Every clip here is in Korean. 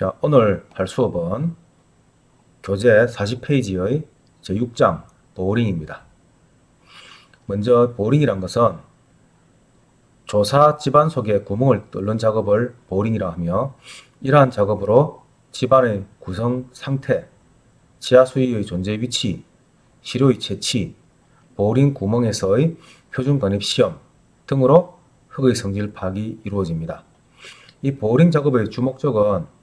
자, 오늘 할 수업은 교재 40페이지의 제6장 보링입니다. 먼저 보링이란 것은 조사 집안 속에 구멍을 뚫는 작업을 보링이라 하며, 이러한 작업으로 집안의 구성 상태, 지하 수위의 존재 위치, 시료의 채취, 보링 구멍에서의 표준 관입 시험 등으로 흙의 성질 파악이 이루어집니다. 이 보링 작업의 주목적은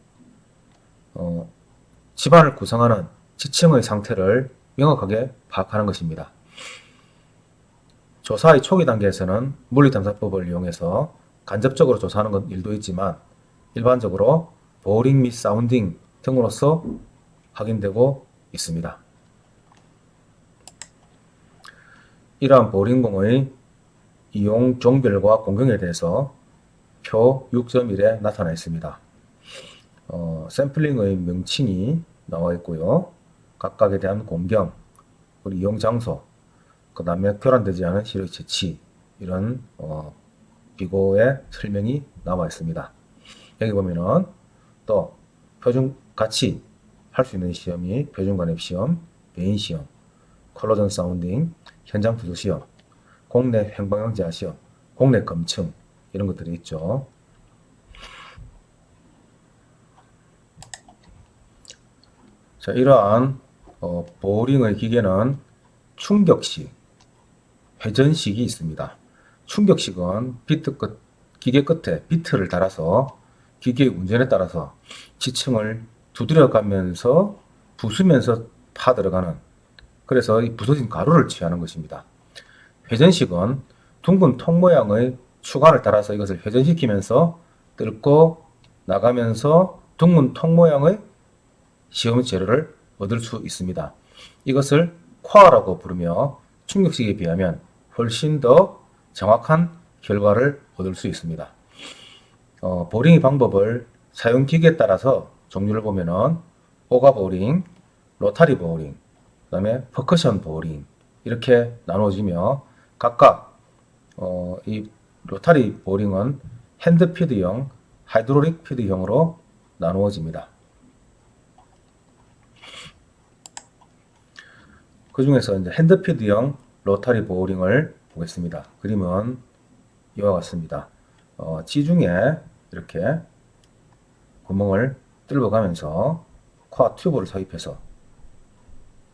집안을 구성하는 지층의 상태를 명확하게 파악하는 것입니다. 조사의 초기 단계에서는 물리탐사법을 이용해서 간접적으로 조사하는 일도 있지만, 일반적으로 보링 및 사운딩 등으로서 확인되고 있습니다. 이러한 보링공의 이용 종별과 공경에 대해서 표 6.1에 나타나 있습니다. 샘플링의 명칭이 나와 있고요. 각각에 대한 공경, 그리고 이용 장소, 그 다음에 교란되지 않은 시료의 채취, 이런 비고의 설명이 나와 있습니다. 여기 보면은 또 표준 같이 할 수 있는 시험이 표준관입 시험, 배인 시험, 컬러전 사운딩, 현장 투수 시험, 공내 횡방향 제한 시험, 공내 검층, 이런 것들이 있죠. 자, 이러한 보링의 기계는 충격식, 회전식이 있습니다. 충격식은 기계 끝에 비트를 달아서 기계의 운전에 따라서 지층을 두드려가면서 부수면서 파들어가는, 그래서 이 부서진 가루를 취하는 것입니다. 회전식은 둥근 통 모양의 추간을 따라서 이것을 회전시키면서 뚫고 나가면서 둥근 통 모양의 시험 재료를 얻을 수 있습니다. 이것을 코어라고 부르며 충격식에 비하면 훨씬 더 정확한 결과를 얻을 수 있습니다. 보링의 방법을 사용 기계에 따라서 종류를 보면은 오가 보링, 로타리 보링, 그 다음에 퍼커션 보링, 이렇게 나누어지며, 각각 이 로타리 보링은 핸드 피드형, 하이드롤릭 피드형으로 나누어집니다. 그 중에서 이제 핸드 피드형 로타리 보링을 보겠습니다. 그림은 이와 같습니다. 지중에 이렇게 구멍을 뚫어가면서 코어 튜브를 삽입해서,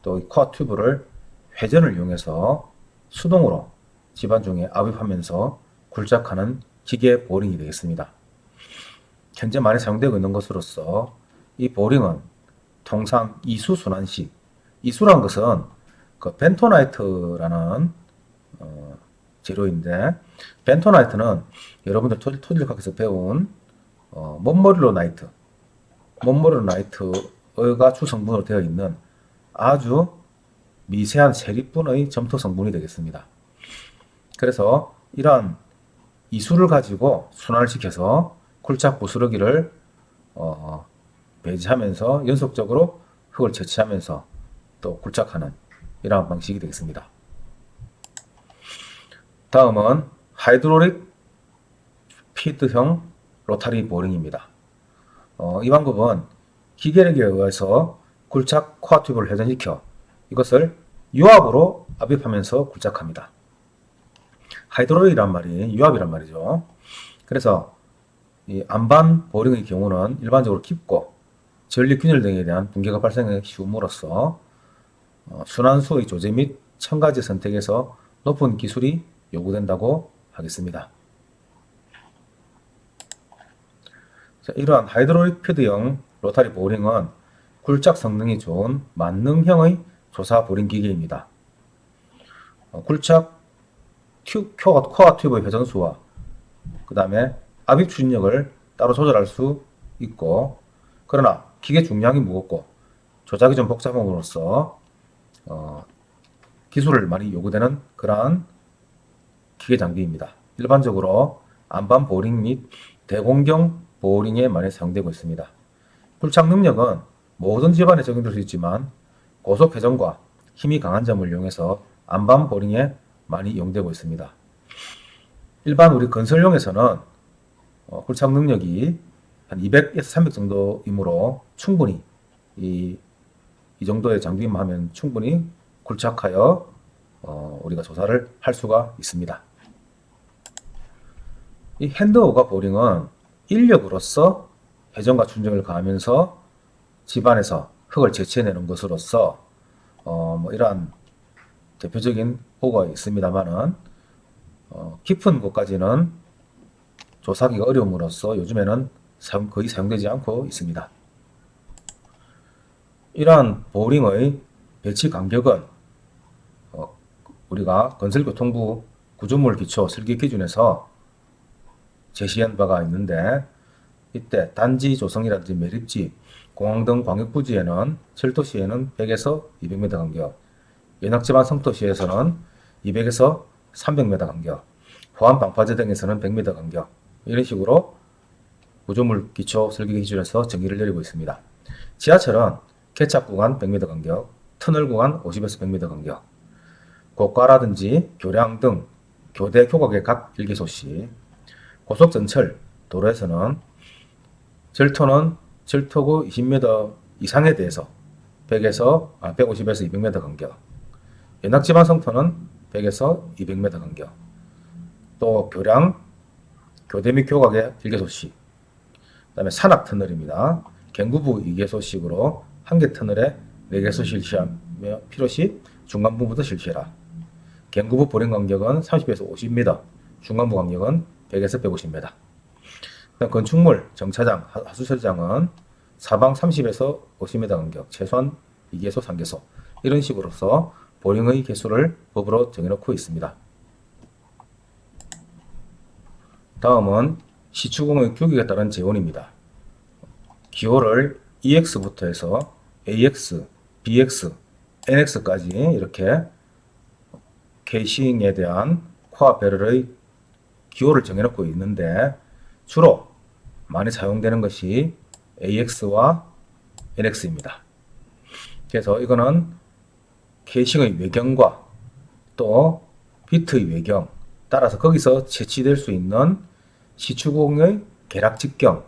또 이 코어 튜브를 회전을 이용해서 수동으로 집안 중에 압입하면서 굴착하는 기계 보링이 되겠습니다. 현재 많이 사용되고 있는 것으로서 이 보링은 통상 이수 순환식, 이수란 것은 그 벤토나이트라는 재료인데, 벤토나이트는 여러분들 토질학에서 배운 몬모르나이트가 주성분으로 되어 있는 아주 미세한 세리분의 점토 성분이 되겠습니다. 그래서 이러한 이수를 가지고 순환을 시켜서 굴착 부스러기를 배지하면서 연속적으로 흙을 채취하면서 또 굴착하는 이러한 방식이 되겠습니다. 다음은 하이드롤릭 피드형 로타리 보링입니다. 이 방법은 기계력에 의해서 굴착 코어 튜브를 회전시켜 이것을 유압으로 압입하면서 굴착합니다. 하이드롤릭이란 말이 유압이란 말이죠. 그래서 이 안반 보링의 경우는 일반적으로 깊고 전리 균열 등에 대한 붕괴가 발생하기 쉬움으로써 순환수의 조제 및 첨가제 선택에서 높은 기술이 요구된다고 하겠습니다. 자, 이러한 하이드롤릭 피드형 로타리 보링은 굴착 성능이 좋은 만능형의 조사 보링 기계입니다. 굴착 코어 튜브의 회전수와 그 다음에 압입 추진력을 따로 조절할 수 있고, 그러나 기계 중량이 무겁고 조작이 좀 복잡함으로써 기술을 많이 요구되는 그러한 기계 장비입니다. 일반적으로 안반 보링 및 대공경 보링에 많이 사용되고 있습니다. 굴착 능력은 모든 집안에 적용될 수 있지만 고속 회전과 힘이 강한 점을 이용해서 안반 보링에 많이 이용되고 있습니다. 일반 우리 건설용에서는 굴착 능력이 한 200에서 300 정도이므로 충분히 이 정도의 장비만 하면 충분히 굴착하여 우리가 조사를 할 수가 있습니다. 이 핸드오거 보링은 인력으로서 회전과 충전을 가하면서 집안에서 흙을 제치해내는 것으로서 뭐 이러한 대표적인 호가 있습니다만은 깊은 곳까지는 조사하기가 어려움으로써 요즘에는 거의 사용되지 않고 있습니다. 이러한 보링의 배치 간격은 우리가 건설교통부 구조물 기초 설계 기준에서 제시한 바가 있는데, 이때 단지 조성이라든지 매립지, 공항 등 광역부지에는 철도시에는 100에서 200m 간격, 연락지방 성도시에서는 200에서 300m 간격, 포함 방파제 등에서는 100m 간격, 이런 식으로 구조물 기초 설계 기준에서 정의를 내리고 있습니다. 지하철은 개착 구간 100m 간격, 터널 구간 50에서 100m 간격, 고가라든지 교량 등 교대 교각의 각 1개소씩, 고속전철 도로에서는 절토는 절토구 20m 이상에 대해서 150에서 200m 간격, 연락지방 성토는 100에서 200m 간격, 또 교량, 교대 및 교각의 1개소씩, 그 다음에 산악터널입니다. 경부부 2개소씩으로 한 개 터널에 4개소 실시하며 필요시 중간부부도 실시해라. 경부부 보행 간격은 30에서 50m, 중간부 간격은 100에서 150m. 건축물, 정차장, 하수처장은 사방 30에서 50m 간격, 최소한 2개소, 3개소, 이런 식으로서 보링의 개수를 법으로 정해놓고 있습니다. 다음은 시추공의 규격에 따른 재원입니다. 기호를 EX부터 해서 AX, BX, NX까지 이렇게 케이싱에 대한 코어 배럴의 기호를 정해놓고 있는데, 주로 많이 사용되는 것이 AX와 NX입니다. 그래서 이거는 케이싱의 외경과 또 비트의 외경, 따라서 거기서 채취될 수 있는 시추공의 계락 직경,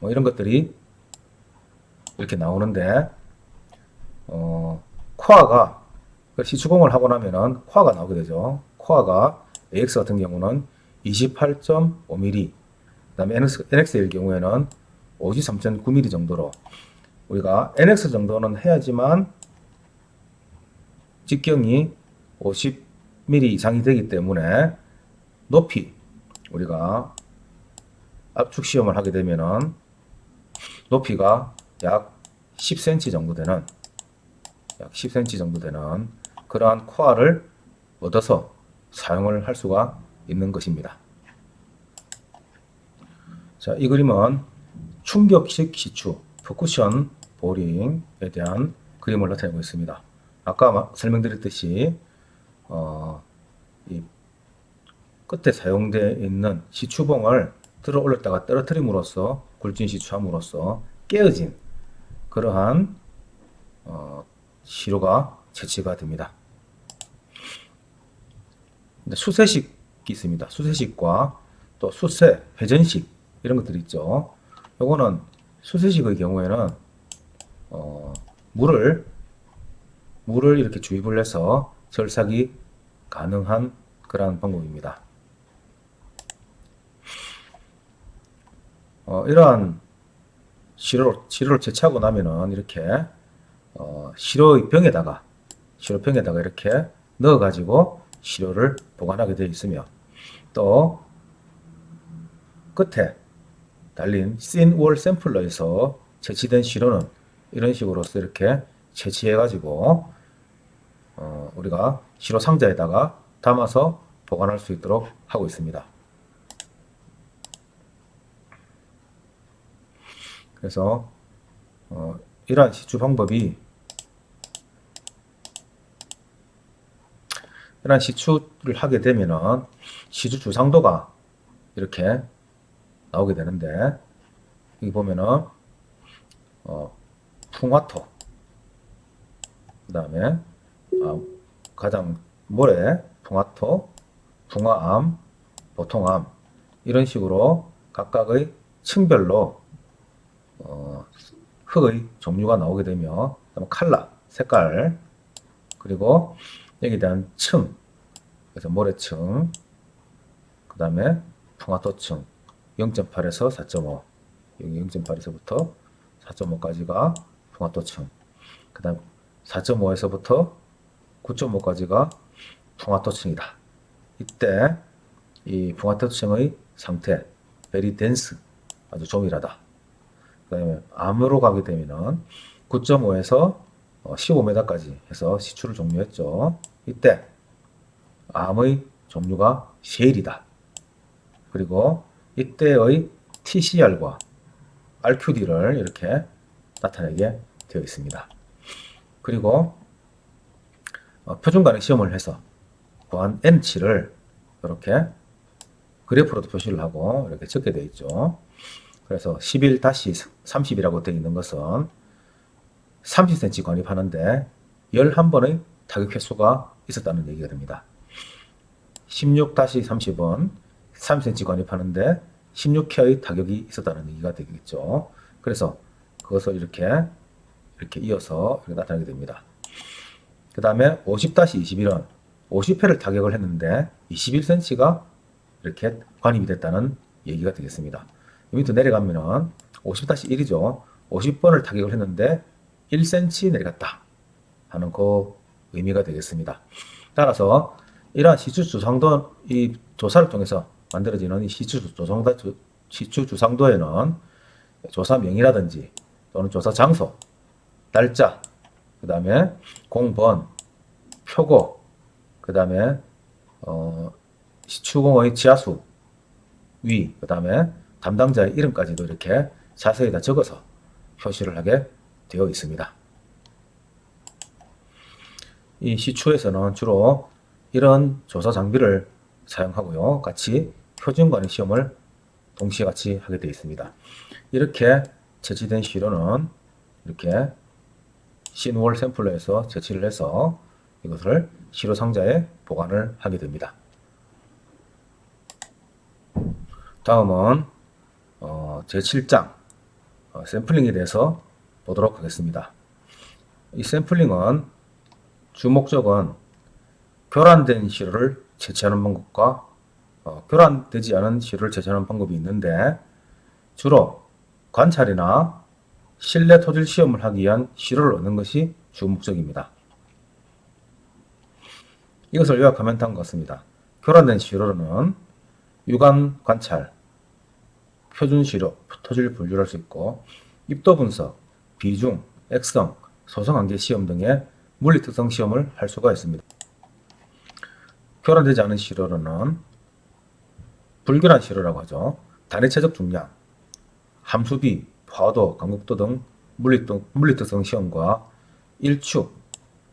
뭐 이런 것들이 이렇게 나오는데, 코어가 시추공을 하고 나면은 코어가 나오게 되죠. 코어가 AX 같은 경우는 28.5mm, 그 다음에 NX일 경우에는 53.9mm 정도로, 우리가 NX 정도는 해야지만 직경이 50mm 이상이 되기 때문에 높이, 우리가 압축 시험을 하게 되면은 높이가 약 10cm 정도 되는, 약 10cm 정도 되는 그러한 코어를 얻어서 사용을 할 수가 있는 것입니다. 자, 이 그림은 충격식 시추, 퍼쿠션 보링에 대한 그림을 나타내고 있습니다. 아까 설명드렸듯이 이 끝에 사용되어 있는 시추봉을 들어 올렸다가 떨어뜨림으로써 굴진 시추함으로써 깨어진 그러한 시료가 채취가 됩니다. 수세식이 있습니다. 수세식과 또 수세, 회전식 이런 것들이 있죠. 요거는 수세식의 경우에는 물을 이렇게 주입을 해서 절삭이 가능한 그러한 방법입니다. 이러한 시료를 채취하고 나면은 이렇게 시료병에다가 이렇게 넣어 가지고 시료를 보관하게 되어 있으며, 또 끝에 달린 씬월 샘플러에서 채취된 시료는 이런 식으로서 이렇게 채취해 가지고 우리가 시료 상자에다가 담아서 보관할 수 있도록 하고 있습니다. 그래서 이러한 시추 방법이, 이러한 시추를 하게 되면은 시추 주상도가 이렇게 나오게 되는데, 여기 보면은 풍화토, 그 다음에 가장 모래, 풍화토, 풍화암, 보통암, 이런 식으로 각각의 층별로 흙의 종류가 나오게 되며, 컬러, 색깔, 그리고 여기에 대한 층, 그래서 모래층, 그 다음에 풍화토층 0.8에서 4.5, 여기 0.8에서부터 4.5까지가 풍화토층, 그 다음 4.5에서부터 9.5까지가 풍화토층이다. 이때 이 풍화토층의 상태, very dense, 아주 조밀하다. 그 다음에 암으로 가게 되면은 9.5에서 15m까지 해서 시추를 종료했죠. 이때 암의 종류가 셰일이다. 그리고 이때의 TCR과 RQD를 이렇게 나타내게 되어 있습니다. 그리고 표준 가능 시험을 해서 구한 N치를 이렇게 그래프로도 표시를 하고 이렇게 적게 되어 있죠. 그래서 11-30이라고 되어 있는 것은 30cm 관입하는데 11번의 타격 횟수가 있었다는 얘기가 됩니다. 16-30은 30cm 관입하는데 16회의 타격이 있었다는 얘기가 되겠죠. 그래서 그것을 이렇게 이어서 이렇게 나타나게 됩니다. 그 다음에 50-21은 50회를 타격을 했는데 21cm가 이렇게 관입이 됐다는 얘기가 되겠습니다. 밑으로 내려가면은 50-1이죠. 50번을 타격을 했는데 1cm 내려갔다 하는 그 의미가 되겠습니다. 따라서 이러한 시추주상도, 이 조사를 통해서 만들어지는 이 시추주상도에는 조사명이라든지 또는 조사 장소, 날짜, 그 다음에 공번, 표고, 그 다음에 시추공의 지하수, 위, 그 다음에 담당자의 이름까지도 이렇게 자세히 다 적어서 표시를 하게 되어 있습니다. 이 시추에서는 주로 이런 조사 장비를 사용하고요. 같이 표준 관입 시험을 동시에 같이 하게 되어 있습니다. 이렇게 채취된 시료는 이렇게 신월 샘플러에서 채취를 해서 이것을 시료 상자에 보관을 하게 됩니다. 다음은 제7장 샘플링에 대해서 보도록 하겠습니다. 이 샘플링은 주 목적은 교란된 시료를 채취하는 방법과 교란되지 않은 시료를 채취하는 방법이 있는데, 주로 관찰이나 실내 토질 시험을 하기 위한 시료를 얻는 것이 주 목적입니다. 이것을 요약하면 다음과 같습니다. 교란된 시료로는 유관 관찰, 표준 시료, 토질 분류를 할 수 있고, 입도 분석, 비중, 액성, 소성 관계 시험 등의 물리 특성 시험을 할 수가 있습니다. 교란되지 않은 시료로는 불교란 시료라고 하죠. 단위체적 중량, 함수비, 포화도, 강국도 등 물리 특성 시험과 1축,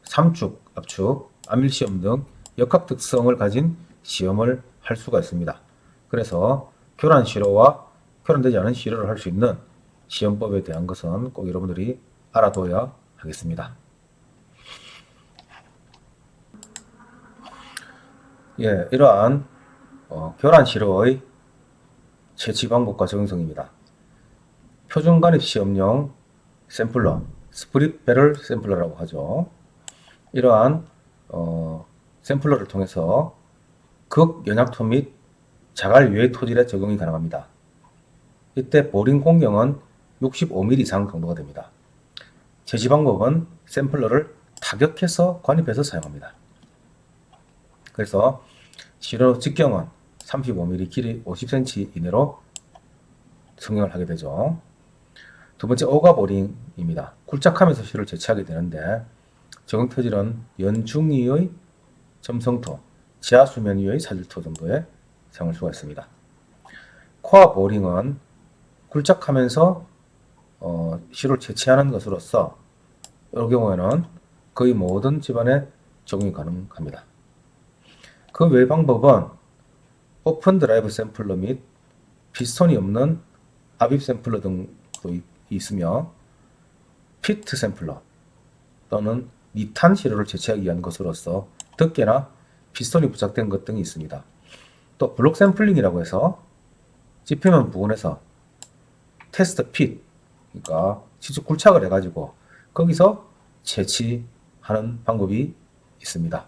3축 압축, 암일 시험 등 역학 특성을 가진 시험을 할 수가 있습니다. 그래서 교란 시료와 교란되지 않은 시료를 할 수 있는 시험법에 대한 것은 꼭 여러분들이 알아둬야 하겠습니다. 예, 이러한 교란 시료의 채취 방법과 적용성입니다. 표준 관입 시험용 샘플러, 스프릿 배럴 샘플러라고 하죠. 이러한 샘플러를 통해서 극연약토 및 자갈 유해 토질에 적용이 가능합니다. 이때 보링 공경은 65mm 이상 정도가 됩니다. 채취 방법은 샘플러를 타격해서 관입해서 사용합니다. 그래서 시료 직경은 35mm, 길이 50cm 이내로 성형을 하게 되죠. 두 번째, 오가보링입니다. 굴착하면서 시료를 채취하게 되는데, 적용 토질은 연중위의 점성토, 지하수면 위의 사질토 정도에 사용할 수가 있습니다. 코어 보링은 굴착하면서 시료를 채취하는 것으로서 이 경우에는 거의 모든 집안에 적용이 가능합니다. 그 외 방법은 오픈 드라이브 샘플러 및 피스톤이 없는 압입 샘플러 등도 있으며, 피트 샘플러 또는 니탄 시료를 채취하기 위한 것으로서 덮개나 피스톤이 부착된 것 등이 있습니다. 또 블록 샘플링이라고 해서 찝히는 부분에서 테스트 핏, 그러니까 직접 굴착을 해가지고 거기서 채취하는 방법이 있습니다.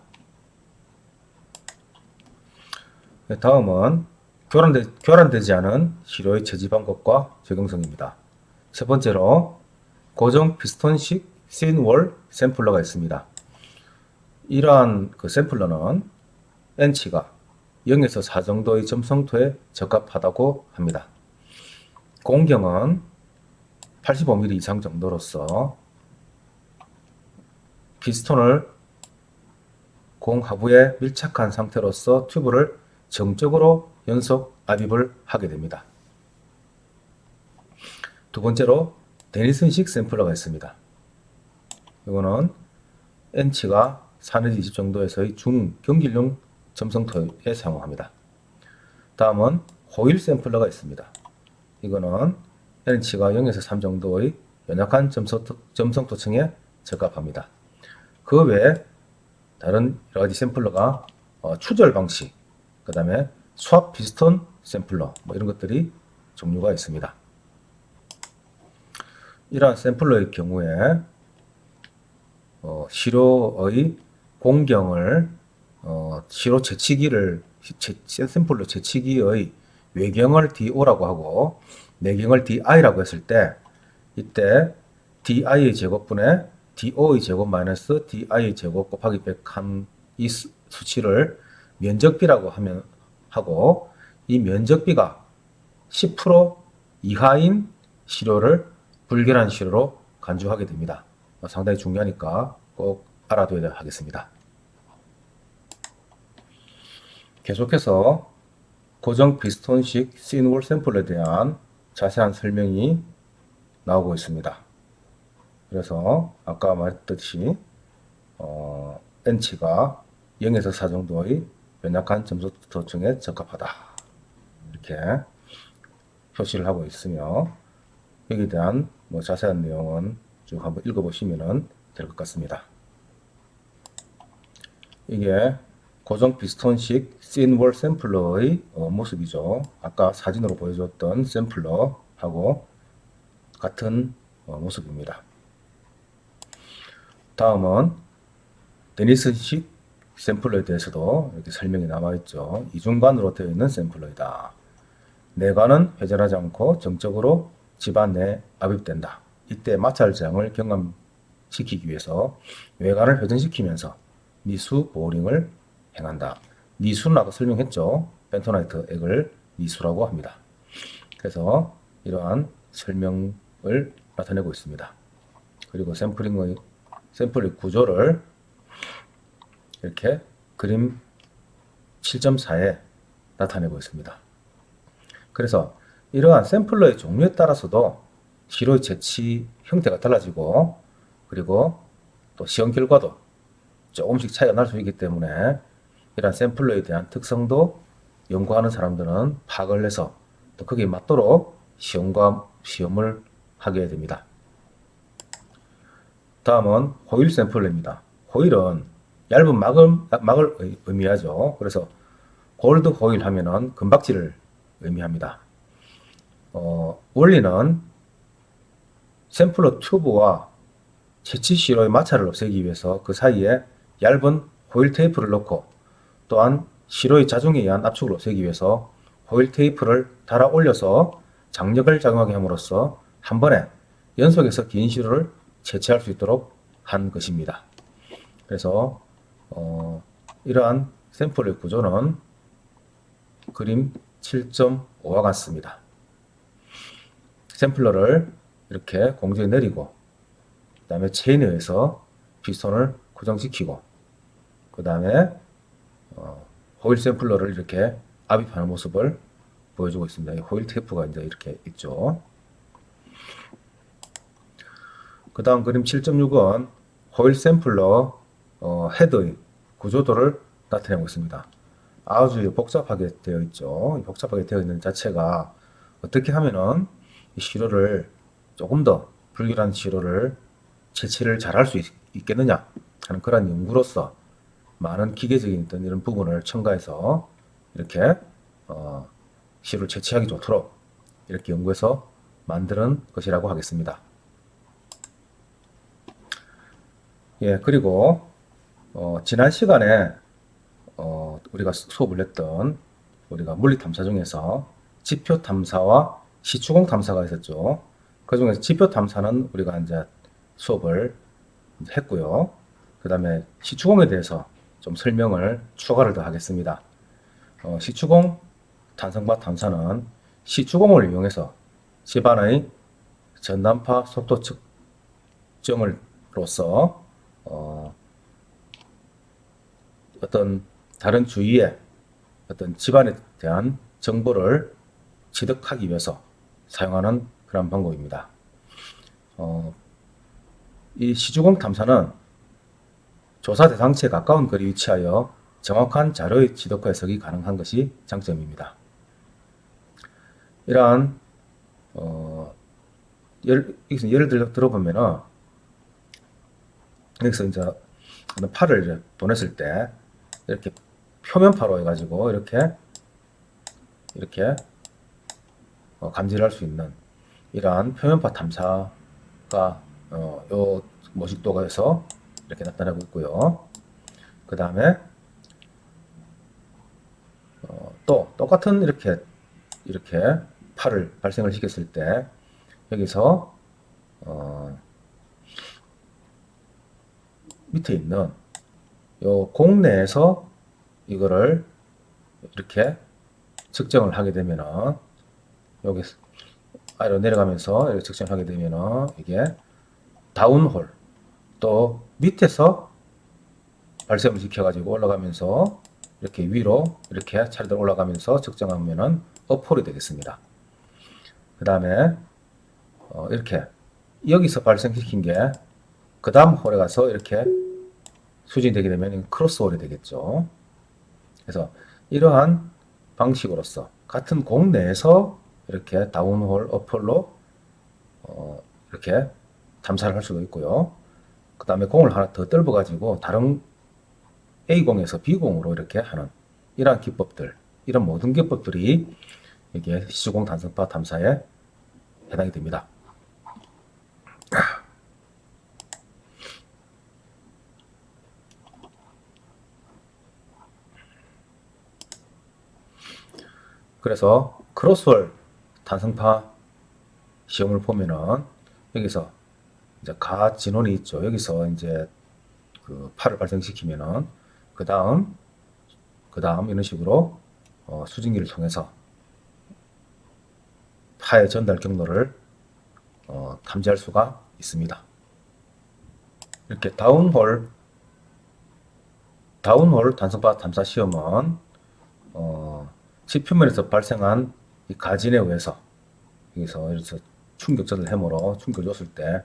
다음은 교란되지 않은 시료의 채취 방법과 적용성입니다. 첫 번째로 고정 피스톤식 씬월 샘플러가 있습니다. 이러한 그 샘플러는 N치가 0에서 4 정도의 점성토에 적합하다고 합니다. 공경은 85mm 이상 정도로서 피스톤을 공 하부에 밀착한 상태로서 튜브를 정적으로 연속 압입을 하게 됩니다. 두 번째로 데니슨식 샘플러가 있습니다. 이거는 N치가 4-20 정도에서의 중경길용 점성토에 사용합니다. 다음은 호일 샘플러가 있습니다. 이거는 N치가 0에서 3 정도의 연약한 점성토층에 적합합니다. 그 외에 다른 여러가지 샘플러가 추절 방식, 그 다음에 수압 피스톤 샘플러 이런 것들이 종류가 있습니다. 이러한 샘플러의 경우에 시료의 공경을 시료 채취기를 샘플러 채취기의 외경을 DO라고 하고 내경을 DI라고 했을 때 이때 DI의 제곱분에 DO의 제곱 마이너스 DI의 제곱 곱하기 100한 이 수치를 면적비라고 하고 이 면적비가 10% 이하인 시료를 불결한 시료로 간주하게 됩니다. 상당히 중요하니까 꼭 알아둬야 하겠습니다. 계속해서 고정 피스톤식 씬월 샘플에 대한 자세한 설명이 나오고 있습니다. 그래서 아까 말했듯이 N치가 0에서 4 정도의 연약한 점성토층에 적합하다 이렇게 표시를 하고 있으며 여기에 대한 자세한 내용은 쭉 한번 읽어보시면 될 것 같습니다. 이게 고정 피스톤식 씬월 샘플러의 모습이죠. 아까 사진으로 보여줬던 샘플러하고 같은 모습입니다. 다음은 데니슨식 샘플러에 대해서도 이렇게 설명이 남아있죠. 이중관으로 되어 있는 샘플러이다. 내관은 회전하지 않고 정적으로 집안 내에 압입된다. 이때 마찰 저항을 경감시키기 위해서 외관을 회전시키면서 니수 보링을 행한다. 니수는 아까 설명했죠. 벤토나이트 액을 니수라고 합니다. 그래서 이러한 설명을 나타내고 있습니다. 그리고 샘플의 구조를 이렇게 그림 7.4에 나타내고 있습니다. 그래서 이러한 샘플러의 종류에 따라서도 시료의 채취 형태가 달라지고 그리고 또 시험 결과도 조금씩 차이가 날 수 있기 때문에 이러한 샘플러에 대한 특성도 연구하는 사람들은 파악을 해서 또 거기에 맞도록 시험을 하게 됩니다. 다음은 호일 샘플러입니다. 호일은 얇은 막을 의미하죠. 그래서 골드 호일 하면은 금박지를 의미합니다. 원리는 샘플러 튜브와 채취 시료의 마찰을 없애기 위해서 그 사이에 얇은 호일 테이프를 넣고 또한 시료의 자중에 의한 압축을 없애기 위해서 호일 테이프를 달아 올려서 장력을 작용하게 함으로써 한 번에 연속해서 긴 시료를 채취할 수 있도록 한 것입니다. 그래서 이러한 샘플의 구조는 그림 7.5와 같습니다. 샘플러를 이렇게 공중에 내리고 그 다음에 체인에 의해서 피스톤을 고정시키고 그 다음에 호일 샘플러를 이렇게 압입하는 모습을 보여주고 있습니다. 호일 테이프가 이제 이렇게 있죠. 그 다음 그림 7.6은 호일 샘플러 헤드의 구조도를 나타내고 있습니다. 아주 복잡하게 되어 있죠. 복잡하게 되어 있는 자체가 어떻게 하면은 이 시료를 조금 더 불결한 시료를 채취를 잘 할 수 있겠느냐 하는 그런 연구로서 많은 기계적인 어떤 이런 부분을 첨가해서 이렇게 시료를 채취하기 좋도록 이렇게 연구해서 만드는 것이라고 하겠습니다. 예, 그리고 지난 시간에 우리가 수업을 했던 우리가 물리 탐사 중에서 지표 탐사와 시추공 탐사가 있었죠. 그 중에서 지표 탐사는 우리가 이제 수업을 했고요. 그 다음에 시추공에 대해서 좀 설명을 추가를 더 하겠습니다. 시추공 탄성과 탐사는 시추공을 이용해서 집안의 전단파 속도 측정을로써 어떤 다른 주위의 어떤 집안에 대한 정보를 취득하기 위해서 사용하는 그런 방법입니다. 이 시주공 탐사는 조사 대상치에 가까운 거리에 위치하여 정확한 자료의 취득과 해석이 가능한 것이 장점입니다. 이러한 예를 들어보면은 여기서 이제 팔을 이제 보냈을 때 이렇게 표면파로 해가지고 이렇게 감지를 할 수 있는 이러한 표면파 탐사가 요 모식도가에서 이렇게 나타나고 있고요. 그 다음에 또 똑같은 이렇게 팔을 발생을 시켰을 때 여기서 밑에 있는 요 공 내에서 이거를 이렇게 측정을 하게 되면은 여기 아래로 내려가면서 이렇게 측정하게 되면은 이게 다운홀 또 밑에서 발생을 시켜가지고 올라가면서 이렇게 위로 이렇게 차례대로 올라가면서 측정하면은 업홀이 되겠습니다. 그 다음에 이렇게 여기서 발생시킨 게 그 다음 홀에 가서 이렇게 수진이 되게 되면 크로스홀이 되겠죠. 그래서 이러한 방식으로서 같은 공 내에서 이렇게 다운홀, 업홀로 이렇게 탐사를 할 수도 있고요. 그 다음에 공을 하나 더 뜰어 가지고 다른 A공에서 B공으로 이렇게 하는 이러한 기법들, 이런 모든 기법들이 이게 시주공 단성파 탐사에 해당이 됩니다. 그래서 크로스홀 탄성파 시험을 보면은 여기서 이제 가 진원이 있죠. 여기서 이제 그 팔을 발생시키면은 그 다음 이런 식으로 수증기를 통해서 파의 전달 경로를 탐지할 수가 있습니다. 이렇게 다운홀 단성파 탐사 시험은 지표면에서 발생한 이 가진에 의해서 여기서 충격전을 해모로 충격을 줬을 때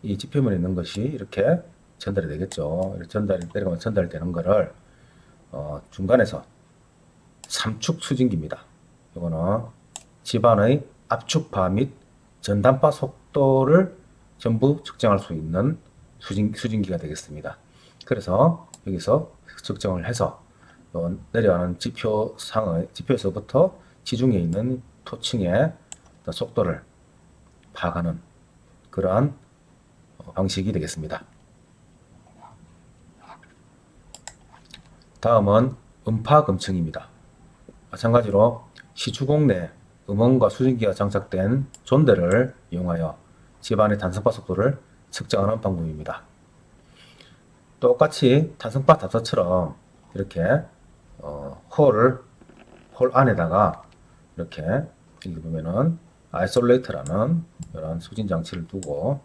이 지표면에 있는 것이 이렇게 전달이 되겠죠. 이렇게 전달이 내려가면 전달되는 거를 중간에서 삼축 수증기입니다. 이거는 집안의 압축파 및 전단파 속도를 전부 측정할 수 있는 수증기가 되겠습니다. 그래서 여기서 측정을 해서 내려가는 지표에서부터 지중해 있는 토층의 속도를 파악하는 그러한 방식이 되겠습니다. 다음은 음파 검층입니다. 마찬가지로 시추공 내 음원과 수증기가 장착된 존대를 이용하여 집안의 단성파 속도를 측정하는 방법입니다. 똑같이 단성파 탐사처럼 이렇게 홀 안에다가 이렇게 여기 보면은 아이솔레이터라는 이런 수진 장치를 두고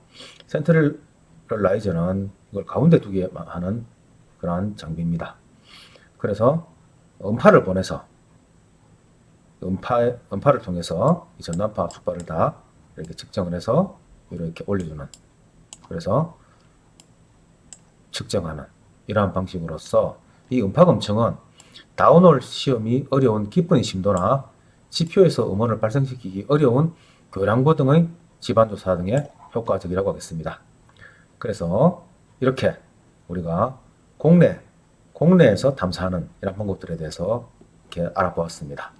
센트럴라이저는 이걸 가운데 두게 하는 그러한 장비입니다. 그래서 음파를 보내서 음파를 통해서 이 전단파 압축파를 다 이렇게 측정을 해서 이렇게 올려주는, 그래서 측정하는 이러한 방식으로서 이 음파 검증은 다운홀 시험이 어려운 깊은 심도나 지표에서 음원을 발생시키기 어려운 교량보 등의 집안조사 등에 효과적이라고 하겠습니다. 그래서 이렇게 우리가 공내에서 탐사하는 이런 방법들에 대해서 이렇게 알아보았습니다.